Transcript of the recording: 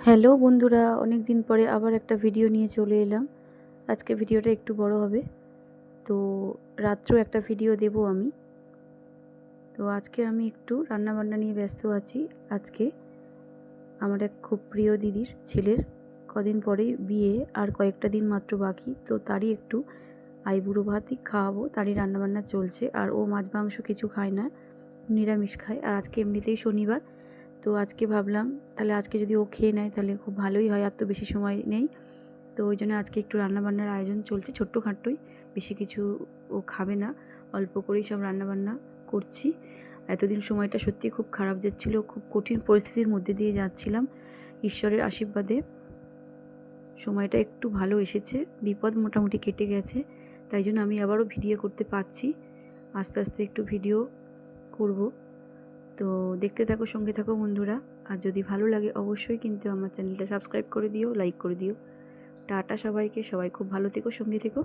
Hello বন্ধুরা, অনেক দিন পরে আবার একটা ভিডিও নিয়ে চলে এলাম। আজকে ভিডিওটা একটু বড় হবে, তো রাত্রেও একটা ভিডিও দেব আমি। তো আজকে আমি একটু রান্নাবান্না নিয়ে ব্যস্ত আছি। আজকে আমার এক খুব প্রিয় দিদির ছেলের কদিন পরেই বিয়ে, আর কয়েকটা দিন মাত্র বাকি। তো তারই একটু আইবুড়ো ভাতই খাওয়াবো, তারই রান্নাবান্না চলছে। আর ও মাছ মাংস কিছু খায় না, নিরামিষ খায়। আর আজকে এমনিতেই শনিবার, তো আজকে ভাবলাম তাহলে আজকে যদি ও খেয়ে নেয় তাহলে খুব ভালোই হয়, আর তো বেশি সময় নেই। তো ওই জন্য আজকে একটু রান্নাবান্নার আয়োজন চলছে, ছোট্টখাট্টোই, বেশি কিছু ও খাবে না, অল্প করেই সব রান্নাবান্না করছি। এতদিন সময়টা সত্যিই খুব খারাপ যাচ্ছিল, খুব কঠিন পরিস্থিতির মধ্যে দিয়ে যাচ্ছিলাম। ঈশ্বরের আশীর্বাদে সময়টা একটু ভালো এসেছে, বিপদ মোটামুটি কেটে গেছে। তাই জন্য আমি আবারও ভিডিও করতে পারছি, আস্তে আস্তে একটু ভিডিও করব। তো দেখতে থাকো, সঙ্গে থাকো বন্ধুরা। আর যদি ভালো লাগে অবশ্যই কিন্তু আমার চ্যানেলটা সাবস্ক্রাইব করে দিও, লাইক করে দিও। টাটা সবাইকে, সবাই খুব ভালো থেকো, সঙ্গে থেকো।